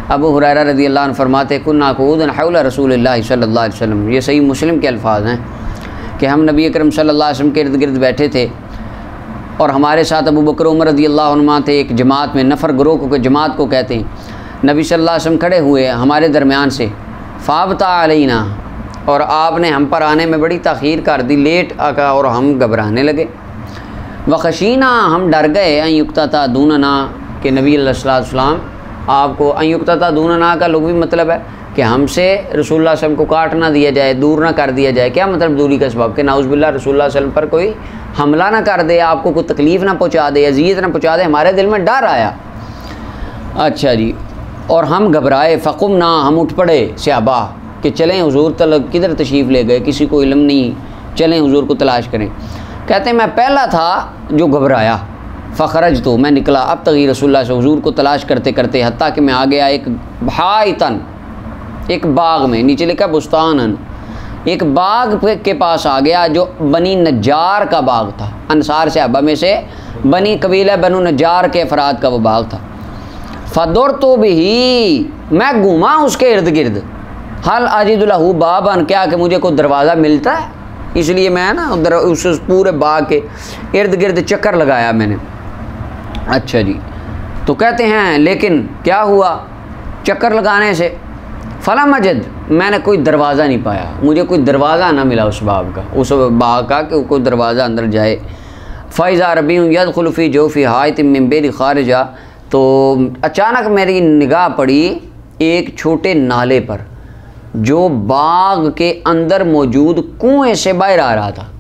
अबू हुरैरा रज़ियल्लाहु अन्हु फरमाते कुन्ना क़ुऊदन हौला रसूलिल्लाहि सल्लल्लाहु अलैहि वसल्लम, ये सही मुस्लिम के अल्फाज हैं कि हम नबी अकरम सल्लल्लाहु अलैहि वसल्लम के इर्द गिर्द बैठे थे और हमारे साथ अबू बकर उमर रज़ियल्लाहु अन्हुमा थे, एक जमात में, नफ़र ग्रोह को जमात को कहते हैं। नबी सल्लल्लाहु अलैहि वसल्लम खड़े हुए हमारे दरमियान से, फ़ाबता अलैना, और आपने हम पर आने में बड़ी ताख़ीर कर दी, लेट आका, और हम घबराने लगे। वख़शीना, हम डर गए, अयुक्ता दूनना, कि नबी सल्लल्लाहु अलैहि वसल्लम आपको, अयुक्ता दूनना का लुग़वी मतलब है कि हमसे रसूलुल्लाह सल्लल्लाहु अलैहि वसल्लम को काट ना दिया जाए, दूर ना कर दिया जाए। क्या मतलब दूरी का सबब? कि नाउज़ुबिल्लाह रसूलुल्लाह सल्लल्लाहु अलैहि वसल्लम पर कोई हमला ना कर दे, आपको कोई तकलीफ़ ना पहुँचा दे, अज़ियत ना पहुँचा दे, हमारे दिल में डर आया। अच्छा जी, और हम घबराए। फ़क़ुमना, हम उठ पड़े सहाबा कि चलें हुज़ूर तलब, किधर तशरीफ़ ले गए, किसी को इल्म नहीं, चलें हुज़ूर को तलाश करें। कहते हैं मैं पहला था जो घबराया। फ़खरज, तो मैं निकला, अब तक रसूलुल्लाह से हुज़ूर को तलाश करते करते, हत्ता कि मैं आ गया एक हाइतन, एक बाग में, नीचे लिखा बुस्तानन, एक बाग के पास आ गया जो बनी नज्जार का बाग था। अंसार सहाबा में से बनी कबीला बनु नज्जार के अफराद का वो बाग था। फ़दुर तो भी, मैं घूमा उसके इर्द गिर्द, हल अजिदुलहू बाबन, क्या कि मुझे कोई दरवाज़ा मिलता है, इसलिए मैं ना उधर उस पूरे बाग के इर्द गिर्द चक्कर लगाया मैंने। अच्छा जी, तो कहते हैं लेकिन क्या हुआ चक्कर लगाने से, फला मजद, मैंने कोई दरवाज़ा नहीं पाया, मुझे कोई दरवाज़ा ना मिला उस बाग का, उस बाग का कि कोई दरवाज़ा अंदर जाए। फ़ैज़ा रबी यदखुलु फ़ी जौफ़ि हाइतिम मिन बैरि ख़ारिजा, तो अचानक मेरी निगाह पड़ी एक छोटे नाले पर जो बाग के अंदर मौजूद कुएँ से बाहर आ रहा था।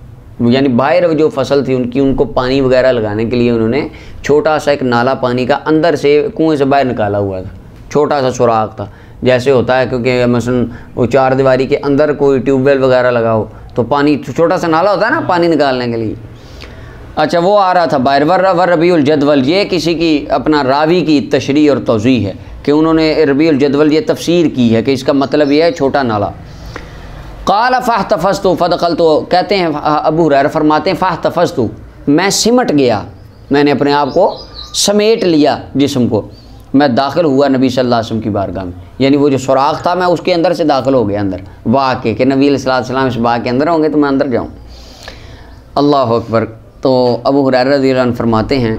यानी बाहर जो फसल थी उनकी, उनको पानी वगैरह लगाने के लिए उन्होंने छोटा सा एक नाला पानी का अंदर से कुएँ से बाहर निकाला हुआ था, छोटा सा सुराख था, जैसे होता है क्योंकि मसलन वो चार दीवारी के अंदर कोई ट्यूबवेल वगैरह लगाओ तो पानी, छोटा सा नाला होता है ना पानी निकालने के लिए। अच्छा, वो आ रहा था बाहर। वर रबीउल जदवल, ये किसी की अपना रावी की तशरीह और तौज़ीह है कि उन्होंने रबीउल जदवल ये तफसीर की है कि इसका मतलब ये है छोटा नाला। क़ाल फ़हतफ़ज़्तु फ़दख़लतु, कहते हैं अबू हुरैरा फरमाते हैं फ़हतफ़ज़्तु, मैं सिमट गया, मैंने अपने आप को समेट लिया जिस्म को, मैं दाखिल हुआ नबी सल्लल्लाहु अलैहि वसल्लम की बारगाह में। यानी वो जो सुराख था मैं उसके अंदर से दाखिल हो गया अंदर, बाग के, कि नबी सल्लल्लाहु अलैहि वसल्लम इस बाग के अंदर होंगे तो मैं अंदर जाऊँ। अल्लाह अकबर। तो अबू हुरैरा रज़ियल्लाहु अन्हु फरमाते हैं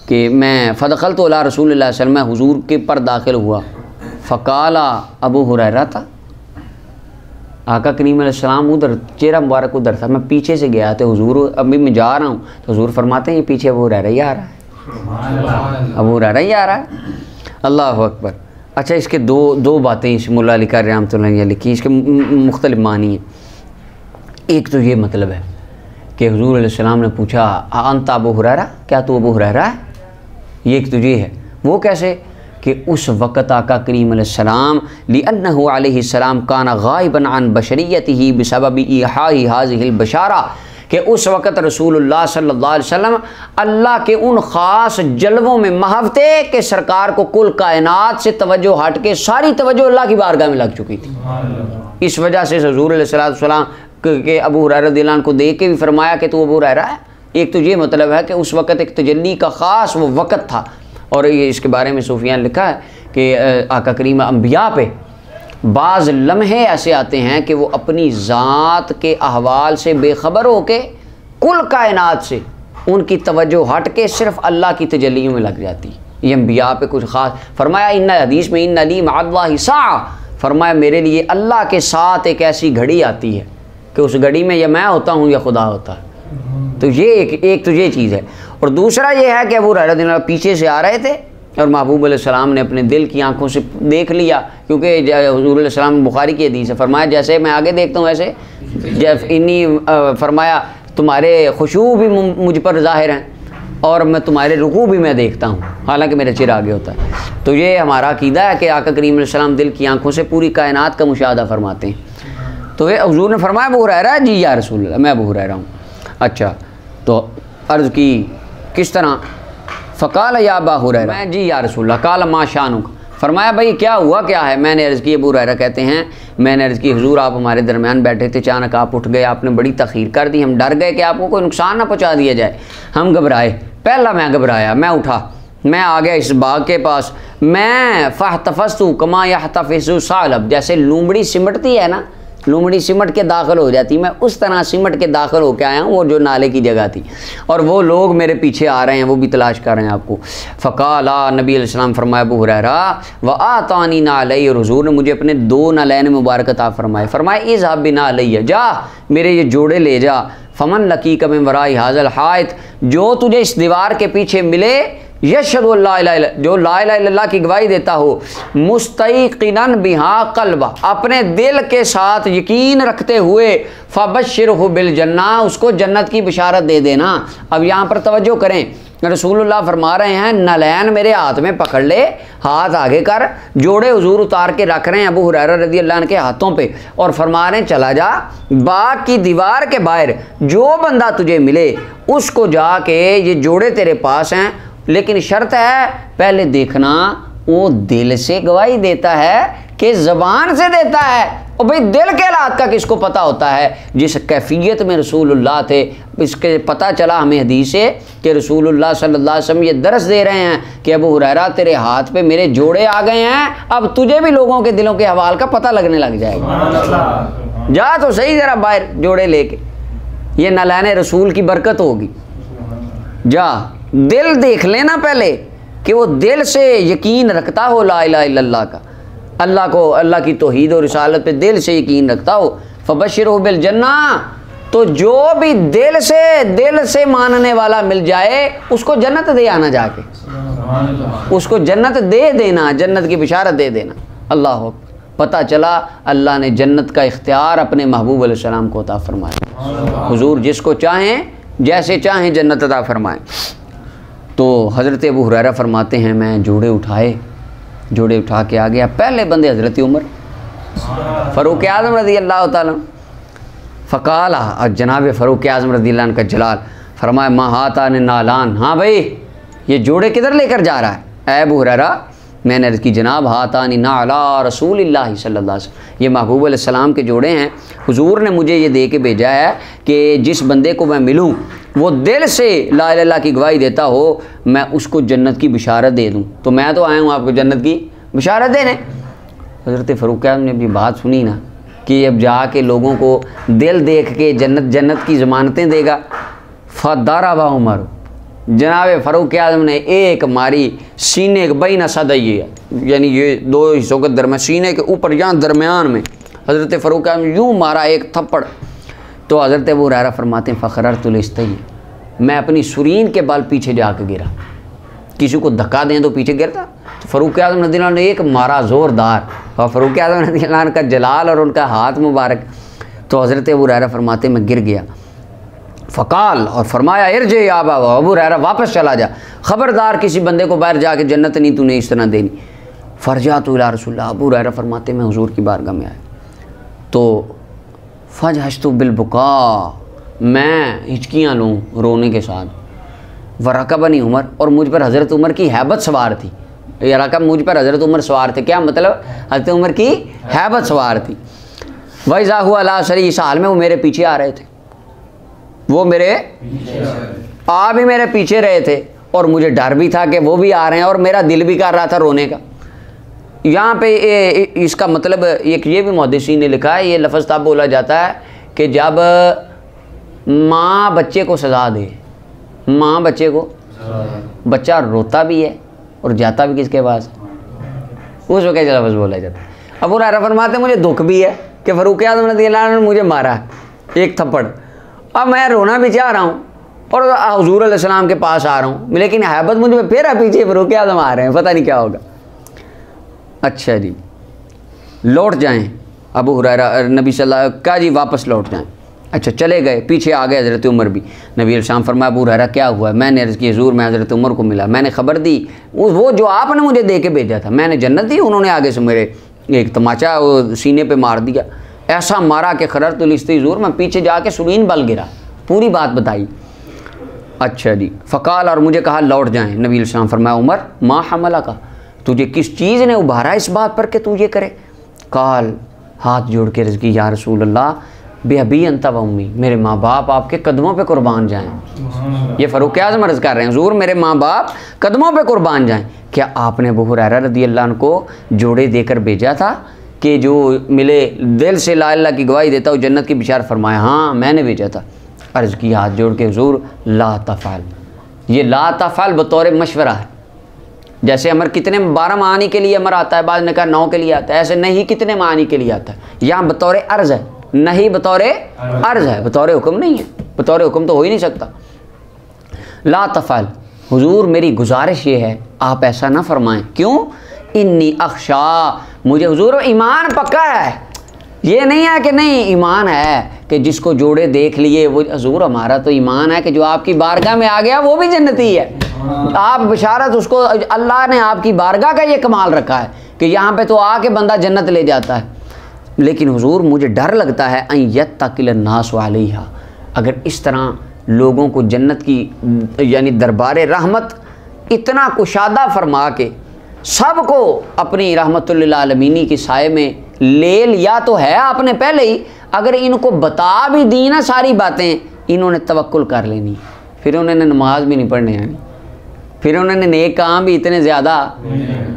कि मैं फ़दख़लतु अला रसूलिल्लाह सल्लल्लाहु अलैहि वसल्लम, मैं हुज़ूर के पर दाखिल हुआ। फ़क़ाला, अबू हुरैरा था, आका करीम अलैहिस्सलाम उधर, चेहरा मुबारक उधर था, मैं पीछे से गया था हुज़ूर, अभी मैं जा रहा हूँ तो हुज़ूर फरमाते हैं ये पीछे अबू हुरैरा ही आ रहा है, अबू हुरैरा ही आ रहा है। अल्लाह अकबर। अच्छा, इसके दो बातें इस मुल्ला अली क़ारी रहमतुल्लाह अलैह लिखी, इसके मुख्तलिफ मानी हैं। एक तो ये मतलब है कि हुज़ूर अलैहिस्सलाम ने पूछा अंता अबू हुरैरा, क्या तू अबू हुरैरा है? ये एक तो ये है। वो कैसे कि उस वक़्त आका करीम अलैहिस्सलाम लिअन्नहु अलैहिस्सलाम काना गाइबन अन बशरियतिही बिसबबि इहाई हाज़िहिल बशारा, कि उस वक़्त रसूलुल्लाह सल्लल्लाहु अलैहि वसल्लम अल्लाह के उन ख़ास जलवों में महव थे कि सरकार को कुल कायनात से तवज्जो हट के सारी तवज्जो अल्लाह की बारगाह में लग चुकी थी। इस वजह से हुज़ूर अलैहिस्सलातु वस्सलाम के अबू हुरैरा रज़ियल्लाहु अन्हु को देख के भी फरमाया कि तू अबू हुरैरा है। एक तो ये मतलब है कि उस वक़्त एक तजल्ली का ख़ास वो वक़्त था। और ये इसके बारे में सूफियाँ ने लिखा है कि आका करीम अंबिया पे बाज़ लम्हे ऐसे आते हैं कि वो अपनी ज़ात के अहवाल से बेखबर हो के कुल कायनात से उनकी तवज्जो हट के सिर्फ़ अल्लाह की तजल्लियों में लग जाती। ये अंबिया पे कुछ ख़ास फरमाया, इन्ना हदीस में इन्ना ली मअल्लाहि साअ, फरमाया मेरे लिए अल्लाह के साथ एक ऐसी घड़ी आती है कि उस घड़ी में या मैं होता हूँ या खुदा होता है। तो ये एक तो ये चीज़ है। और दूसरा ये है कि अबू हुरैरा पीछे से आ रहे थे और महबूब अलैहिस्सलाम ने अपने दिल की आंखों से देख लिया, क्योंकि हुज़ूर अलैहिस्सलाम बुखारी की हदीस है, फरमाया जैसे मैं आगे देखता हूँ वैसे इन्हीं फरमाया तुम्हारे खुशू भी मुझ पर ज़ाहिर हैं और मैं तुम्हारे रुकू भी मैं देखता हूँ, हालांकि मेरा चेहरा आगे होता है। तो ये हमारा अकीदा है कि आका करीम अलैहिस्सलाम दिल की आंखों से पूरी कायनात का मुशाहदा फरमाते हैं। तो ये हुज़ूर ने फरमाया अबू हुरैरा जी या रसूल अल्लाह, मैं अबू हुरैरा हूँ। अच्छा, तो अर्ज़ की किस तरह? फ़क़ाल या अबा हुरैरा, मैं जी या रसूल अल्लाह। क़ाल मा शानुक, फरमाया भाई क्या हुआ क्या है? मैंने अर्ज़ की, अबू हुरैरा कहते हैं मैंने अर्ज़ की हुज़ूर आप हमारे दरमियान बैठे थे, अचानक आप उठ गए, आपने बड़ी तख़ीर कर दी, हम डर गए कि आपको कोई नुकसान ना पहुँचा दिया जाए, हम घबराए। पहला मैं घबराया, मैं उठा, मैं आ गया इस बाग के पास, मैं फ़हतफ़स्तु कमा यहतफ़िज़ु सालब, जैसे लूमड़ी सिमटती है ना, लूमड़ी सिमट के दाखिल हो जाती, मैं उस तरह सिमट के दाखिल होकर आया हूँ वो जो नाले की जगह थी, और वो लोग मेरे पीछे आ रहे हैं, वो भी तलाश कर रहे हैं आपको। फ़क़ाला, नबी अलैहिस्सलाम फरमाया अबू हुरैरा व आतानी नालई, और हुज़ूर ने मुझे अपने 2 नालैन मुबारक अता फरमाए। फरमाया इज़हब बिनालैया, जा मेरे ये जोड़े ले जा। फ़मन लकीक मिन वराई हाज़ल हाइत, जो तुझे इस दीवार के पीछे मिले, यशहदु ला इलाहा इल्लल्लाह, जो ला इलाहा इल्लल्लाह की गवाही देता हो, मुस्तयक़िनन बिहा क़ल्बा, अपने दिल के साथ यकीन रखते हुए, फ़बश्शिरहु बिल जन्ना, उसको जन्नत की बिशारत दे देना। अब यहाँ पर तवज्जो करें, रसूलुल्लाह फरमा रहे हैं नलैन मेरे हाथ में पकड़ ले, हाथ आगे कर, जोड़े हुजूर उतार के रख रहे हैं अबू हुरैरा रज़ी अल्लाह अन्हु के हाथों पे, और फरमा रहे हैं चला जा बाग की दीवार के बाहर, जो बंदा तुझे मिले उसको जाके, ये जोड़े तेरे पास हैं, लेकिन शर्त है पहले देखना वो दिल से गवाही देता है कि ज़बान से देता है। और भाई दिल के हालात का किसको पता होता है, जिस कैफियत में रसूलुल्लाह थे, इसके पता चला हमें हदीस से कि रसूलुल्लाह सल्लल्लाहु अलैहि वसल्लम ये दर्स दे रहे हैं कि अबू हुरैरा तेरे हाथ पे मेरे जोड़े आ गए हैं, अब तुझे भी लोगों के दिलों के हवाल का पता लगने लग जाएगा, जा तो सही ज़रा बाहर जोड़े लेके, ये नलाने रसूल की बरकत होगी। जा दिल देख लेना पहले कि वो दिल से यकीन रखता हो ला इलाहा इल्लल्लाह का, अल्लाह को, अल्लाह की तौहीद और रिसालत पे दिल से यकीन रखता हो। फ़बश्शिरहु बिल जन्ना, तो जो भी दिल से मानने वाला मिल जाए उसको जन्नत दे आना, जाके उसको जन्नत दे देना, जन्नत की बिशारत दे देना। अल्लाह पता चला अल्लाह ने जन्नत का इख्तियार अपने महबूब अलैहिस्सलाम को अता फरमाया। हुजूर जिसको चाहें जैसे चाहें जन्नत अता फरमाएं। तो हज़रत अबू हुरैरा फरमाते हैं मैं जोड़े उठा के आ गया, पहले बंदे हज़रत उमर फ़ारूक आज़म रज़ी अल्लाह ताला, फ़काला, और जनाब फ़ारूक आज़म रज़ी अल्लाह का जलाल फरमाया मा हातान नालान, हाँ भाई ये जोड़े किधर लेकर जा रहा है अबू हुरैरा? मैंने अर्ज़ की जनाब हातानी नाला रसूलिल्लाह सल्लल्लाहु अलैहि वसल्लम, ये महबूब अलैहिस्सलाम के जोड़े हैं, हुजूर ने मुझे ये दे के भेजा है कि जिस बंदे को मैं मिलूँ वो दिल से ला इलाहा इल्लल्लाह की गवाही देता हो, मैं उसको जन्नत की बिशारत दे दूँ। तो मैं तो आया हूँ आपको जन्नत की बिशारत देने। हज़रत फ़ारूक आज़म ने अपनी बात सुनी ना कि अब जाके लोगों को दिल देख के जन्नत की ज़मानतें देगा। फ़दरबा उमर, जनाब फ़ारूक आज़म ने एक मारी सीने के बैन सदई, यानी ये 2 हिस्सों के दरमियान, सीने के ऊपर यहाँ दरमियान में हज़रत फ़ारूक आज़म यूँ मारा एक थप्पड़। तो हज़रत अबू हुरैरा फरमाते हैं फ़खररतुल इस्तई, मैं अपनी सुरीन के बल पीछे जाकर गिरा, किसी को धक्का दें तो पीछे गिरता। तो फ़ारूक आज़म रज़ी अल्लाह ने एक मारा ज़ोरदार, और फ़ारूक आज़म रज़ी अल्लाह का जलाल और उनका हाथ मुबारक। तो हज़रत अबू हुरैरा फरमाते मैं गिर गया। फ़काल, और फरमाया इरजे या अबू हुरैरा, वापस चला जा, ख़बरदार किसी बंदे को बाहर जाके जन्नत नहीं तूने इस तरह देनी। फ़रजातु इला रसूलिल्लाह, अबू हुरैरा फरमाते मैं हुजूर की बारगाह में आया तो फ़जहशतु बिलबुका, मैं हिचकियाँ लूँ रोने के साथ। वरकबनी उमर, और मुझ पर हज़रत उमर की हैबत सवार थी, ये रकब मुझ पर हज़रत उमर सवार थे, क्या मतलब हज़रत उमर की हैबत सवार थी। वैज़ा हुआ अला सरी, इस हाल में वो मेरे पीछे आ रहे थे, वो मेरे आ भी मेरे पीछे रहे थे, और मुझे डर भी था कि वो भी आ रहे हैं, और मेरा दिल भी कर रहा था रोने का। यहाँ पे इसका मतलब एक ये भी मुहद्दिसीन ने लिखा है, ये लफ्ज़ तब बोला जाता है कि जब माँ बच्चे को सज़ा दे, माँ बच्चे को, बच्चा रोता भी है और जाता भी किसके पास, उस वक्त ये लफ्ज़ बोला जाता है। अबू हुरैरा फरमाते मुझे दुख भी है कि फ़ारूक आज़म रज़ी अल्लाह अन्हु ने मुझे मारा एक थप्पड़, अब मैं रोना भी चाह रहा हूँ और हुज़ूर अलैहिस्सलाम के पास आ रहा हूँ, लेकिन हैबत मुझे फिर पीछे फ़ारूक आज़म आ रहे हैं, पता नहीं क्या होगा। अच्छा जी, लौट जाएं अबू हुरैरा, नबी सल्लल्लाहु अलैहि वसल्लम का जी वापस लौट जाएं। अच्छा चले गए, पीछे आ गए हज़रत उमर भी। नबी अलैहिस्सलाम फरमाया अबू हुरैरा क्या हुआ? मैंने अर्ज़ की हुज़ूर मैं हज़रत उमर को मिला, मैंने ख़बर दी वो जो आपने मुझे दे के भेजा था, मैंने जन्नत दी, उन्होंने आगे से मेरे एक तमाचा वो सीने पे मार दिया, ऐसा मारा कि खररतुल इस्तई, हुज़ूर मैं पीछे जाके सुरीन बल गिरा, पूरी बात बताई। अच्छा जी, फ़काल, और मुझे कहा लौट जाएँ। नबी अलैहिस्सलाम फरमाया उमर मा हमला का, तुझे किस चीज़ ने उभारा इस बात पर कि तू ये करे? काल, हाथ जोड़ के अर्ज़ की या रसूल अल्लाह, बेअबी अंता व उम्मी, मेरे माँ बाप आपके कदमों पे कुर्बान जाएं। ये फ़ारूक आज़म अर्ज़ कर रहे हैं, हुज़ूर मेरे माँ बाप कदमों पे कुर्बान जाएं। क्या आपने अबू हुरैरा रज़ी अल्लाह अन्हु को जोड़े देकर भेजा था कि जो मिले दिल से ला इलाहा की गवाही देता हो जन्नत की बिशारत फरमाया? हाँ मैंने भेजा था। अर्ज़ की हाथ जोड़ के, हुज़ूर ला तफ़अल, ये ला तफ़अल बतौर मशवरा है। जैसे अमर कितने 12 मानी के लिए अमर आता है, बाद ने कहा 9 के लिए आता है, ऐसे नहीं कितने मानी के लिए आता है। यहाँ बतौर अर्ज़ है, नहीं बतौर अर्ज़ है, बतौर हुक्म नहीं है। बतौर हुक्म तो हो ही नहीं सकता। ला तफ़अल, हुजूर मेरी गुजारिश ये है आप ऐसा ना फरमाएं। क्यों? इन्नी अख्शा, मुझे हुजूर ईमान पक्का है। ये नहीं है कि नहीं, ईमान है कि जिसको जोड़े देख लिए वो, हुजूर हमारा तो ईमान है कि जो आपकी बारगाह में आ गया वो भी जन्नती है। आप बिशारत उसको, अल्लाह ने आपकी बारगाह का ये कमाल रखा है कि यहाँ पे तो आके बंदा जन्नत ले जाता है। लेकिन हुजूर मुझे डर लगता है अन यत्तकिल नास अलैहा, अगर इस तरह लोगों को जन्नत की यानी दरबार रहमत इतना कुशादा फरमा के सबको अपनी रहमतुल लिल आलमीनी की साए में ले लिया तो है आपने पहले ही। अगर इनको बता भी दी ना सारी बातें, इन्होंने तवक्कुल कर लेनी, फिर उन्होंने नमाज भी नहीं पढ़ने आनी, फिर उन्होंने नेक काम भी इतने ज़्यादा,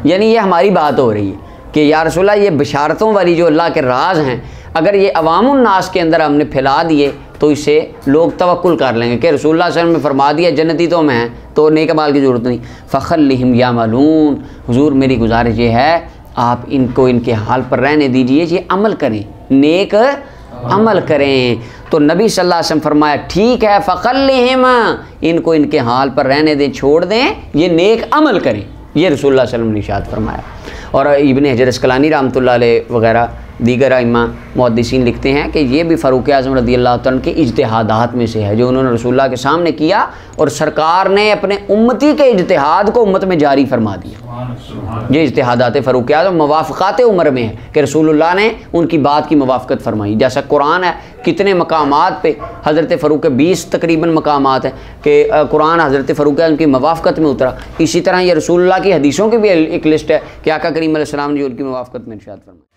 यानी ये हमारी बात हो रही है कि या रसूलल्लाह ये बशारतों वाली जो अल्लाह के राज हैं, अगर ये अवामुन नास के अंदर हमने फैला दिए तो इससे लोग तवक्कुल कर लेंगे कि रसूलुल्लाह सल्लल्लाहु अलैहि वसल्लम ने फरमा दिया जन्नती तो मैं हैं, तो नेक माल की ज़रूरत नहीं। फ़ख़ल्लिहिम यामलून, हुजूर मेरी गुजारिश ये है आप इनको इनके हाल पर रहने दीजिए, ये अमल करें, नेक अमल करें। तो नबी सल्लल्लाहु अलैहि वसल्लम फरमाया ठीक है फ़ख़ल्लिहिम, इनको इनके हाल पर रहने दें, छोड़ दें, ये नेक अमल करें। ये रसूलुल्लाह सल्लल्लाहु अलैहि वसल्लम ने इरशाद फरमाया। और इब्न हजर अस्क़लानी रहमतुल्लाह अलैह वगैरह दीगर इमाम मुहद्दिसीन लिखते हैं कि ये भी फ़ारूक आज़म रज़ियल्लाहु तआला के इज्तिहादात में से है जो उन्होंने रसूलुल्लाह के सामने किया और सरकार ने अपने उम्मती के इज्तिहाद को उम्मत में जारी फरमा दिया। ये इज्तिहादात फ़ारूक आज़म मवाफ़क़ात उम्र में है कि रसूलुल्लाह ने उनकी बात की मुवाफ़क़त फरमाई। जैसा कुरान है कितने मकामात पे हज़रत फ़ारूक 20 तकरीबन मकामात हैं कि कुरान हज़रत फ़ारूक आज़म की मुवाफ़क़त में उतरा। इसी तरह ये रसूलुल्लाह की हदीसों की भी एक लिस्ट है कि आका करीम अलैहिस्सलाम ने उनकी मुवाफ़क़त में इरशाद फरमाया।